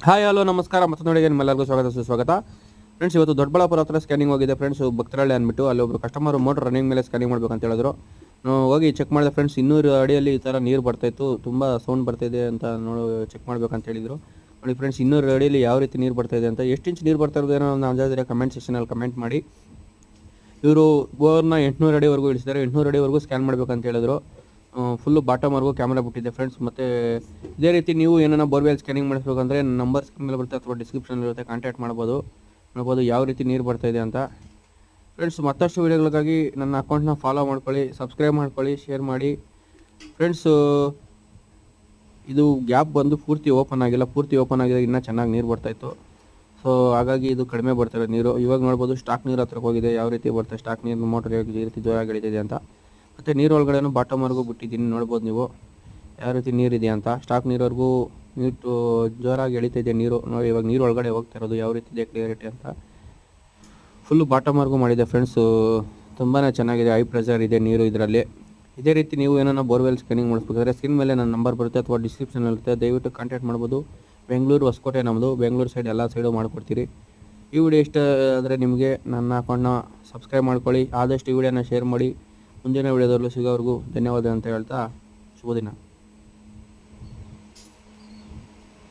Hi hello ನಮಸ್ಕಾರ ಮತ್ತು ನೋಡಿ ನಿಮ್ಮೆಲ್ಲರಿಗೂ ಸ್ವಾಗತ ಸುಸ್ವಾಗತ. ಫ್ರೆಂಡ್ಸ್, ಇವತ್ತು ದೊಡ್ಡಬಳ್ಳಾಪುರ ಹತ್ರ ಸ್ಕ್ಯಾನಿಂಗ್ ಹೋಗಿದೆ ಫ್ರೆಂಡ್ಸ್. ಭಕ್ತರಳ್ಳಿ ಅಂದ್ಬಿಟ್ಟು ಅಲ್ಲಿ ಒಬ್ಬರು ಕಸ್ಟಮರ್ ಮೋಟರ್ ರನ್ನಿಂಗ್ ಮೇಲೆ ಸ್ಕ್ಯಾನಿಂಗ್ ಮಾಡ್ಬೇಕಂತ ಹೇಳಿದ್ರು. ಹೋಗಿ ಚೆಕ್ ಮಾಡಿದೆ ಫ್ರೆಂಡ್ಸ್. 200 ಅಡಿಯಲ್ಲಿ ಈ ಥರ ನೀರು ಬರ್ತಾಯಿತ್ತು, ತುಂಬ ಸೌಂಡ್ ಬರ್ತಾಯಿದೆ ಅಂತ ಚೆಕ್ ಮಾಡ್ಬೇಕಂತ ಹೇಳಿದರು. ನೋಡಿ ಫ್ರೆಂಡ್ಸ್, 200 ಅಡಿಯಲ್ಲಿ ಯಾವ ರೀತಿ ನೀರು ಬರ್ತಾಯಿದೆ ಅಂತ, ಎಷ್ಟು ಇಂಚ್ ನೀರು ಬರ್ತಾ ಇರೋದು ಏನೋ ಒಂದು ಅಂದಾಜಿದ್ರೆ ಕಮೆಂಟ್ ಸೆಕ್ಷನಲ್ಲಿ ಕಮೆಂಟ್ ಮಾಡಿ. ಇವರು ಬೋರ್ನ 800 ಅಡಿವರೆಗೂ ಇಳಿಸಿದ್ದಾರೆ. 800 ಅಡಿವರೆಗೂ ಸ್ಕ್ಯಾನ್ ಮಾಡ್ಬೇಕಂತ ಹೇಳಿದ್ರು. ಫುಲ್ಲು ಬಾಟಮ್ವರೆಗೂ ಕ್ಯಾಮ್ರಾ ಬಿಟ್ಟಿದೆ ಫ್ರೆಂಡ್ಸ್. ಮತ್ತು ಇದೇ ರೀತಿ ನೀವು ಏನೋ ಬೋರ್ವೆಲ್ ಸ್ಕ್ಯಾನಿಂಗ್ ಮಾಡಿಸ್ಬೇಕಂದ್ರೆ ನನ್ನ ನಂಬರ್ ಸ್ಕ್ರೀನ್ ಮೇಲೆ ಬರುತ್ತೆ ಅಥವಾ ಡಿಸ್ಕ್ರಿಪ್ಷನ್ ಇರುತ್ತೆ, ಕಾಂಟ್ಯಾಕ್ಟ್ ನೋಡ್ಬೋದು ಯಾವ ರೀತಿ ನೀರು ಬರ್ತಾಯಿದೆ ಅಂತ. ಫ್ರೆಂಡ್ಸ್, ಮತ್ತಷ್ಟು ವೀಡಿಯೋಗಳಿಗಾಗಿ ನನ್ನ ಅಕೌಂಟ್ನ ಫಾಲೋ ಮಾಡ್ಕೊಳ್ಳಿ, ಸಬ್ಸ್ಕ್ರೈಬ್ ಮಾಡ್ಕೊಳ್ಳಿ, ಶೇರ್ ಮಾಡಿ. ಫ್ರೆಂಡ್ಸು, ಇದು ಗ್ಯಾಪ್ ಬಂದು ಪೂರ್ತಿ ಓಪನ್ ಆಗಿಲ್ಲ. ಪೂರ್ತಿ ಓಪನ್ ಆಗಿದ್ರೆ ಇನ್ನೂ ಚೆನ್ನಾಗಿ ನೀರು ಬರ್ತಾಯಿತ್ತು. ಸೊ ಹಾಗಾಗಿ ಇದು ಕಡಿಮೆ ಬರ್ತಾರೆ ನೀರು. ಇವಾಗ ನೋಡ್ಬೋದು ಸ್ಟಾಕ್ ನೀರು ಹತ್ರಕ್ಕೆ ಹೋಗಿದೆ, ಯಾವ ರೀತಿ ಬರ್ತದೆ ಸ್ಟಾಕ್ ನೀರು ಮೋಟರ್ ಈ ರೀತಿ ಜೋರಾಗಿ ಎಳಿತಿದೆ ಅಂತ. ಮತ್ತು ನೀರು ಒಳಗಡೆನೂ ಬಾಟಮ್ವರೆಗೂ ಬಿಟ್ಟಿದ್ದೀನಿ, ನೋಡ್ಬೋದು ನೀವು ಯಾವ ರೀತಿ ನೀರಿದೆ ಅಂತ. ಸ್ಟಾಕ್ ನೀರವರೆಗೂ ನೀರು ಜೋರಾಗಿ ಎಳಿತಿದೆ ನೀರು. ನೋಡಿ ಇವಾಗ ನೀರು ಒಳಗಡೆ ಹೋಗ್ತಾ ಇರೋದು ಯಾವ ರೀತಿ ಇದೆ ಕ್ಲಿಯರಿಟಿ ಅಂತ. ಫುಲ್ಲು ಬಾಟಮ್ವರೆಗೂ ಮಾಡಿದೆ ಫ್ರೆಂಡ್ಸು, ತುಂಬಾ ಚೆನ್ನಾಗಿದೆ. ಹೈ ಪ್ರೆಷರ್ ಇದೆ ನೀರು ಇದರಲ್ಲಿ. ಇದೇ ರೀತಿ ನೀವು ಏನೋ ಬೋರ್ವೆಲ್ ಸ್ಕ್ಯಾನಿಂಗ್ ಮಾಡಿಸ್ಬೇಕಾದ್ರೆ ಸ್ಕ್ರೀನ್ ಮೇಲೆ ನನ್ನ ನಂಬರ್ ಬರುತ್ತೆ ಅಥವಾ ಡಿಸ್ಕ್ರಿಪ್ಷನ್ ಇರುತ್ತೆ, ದಯವಿಟ್ಟು ಕಾಂಟ್ಯಾಕ್ಟ್ ಮಾಡ್ಬೋದು. ಬೆಂಗಳೂರು ಹೊಸಕೋಟೆ ನಮ್ಮದು, ಬೆಂಗಳೂರು ಸೈಡ್ ಎಲ್ಲ ಸೈಡು ಮಾಡಿಕೊಡ್ತೀರಿ. ಈ ವಿಡಿಯೋ ಇಷ್ಟ ಆದರೆ ನಿಮಗೆ ನನ್ನ ಅಕೌಂಟ್ನ ಸಬ್ಸ್ಕ್ರೈಬ್ ಮಾಡ್ಕೊಳ್ಳಿ, ಆದಷ್ಟು ಈ ವಿಡಿಯೋನ ಶೇರ್ ಮಾಡಿ. ಮುಂದಿನ ವಿಡಿಯೋದಲ್ಲೂ ಸಿಗೋವರೆಗೂ ಧನ್ಯವಾದ ಅಂತ ಹೇಳ್ತಾ ಶುಭ ದಿನ.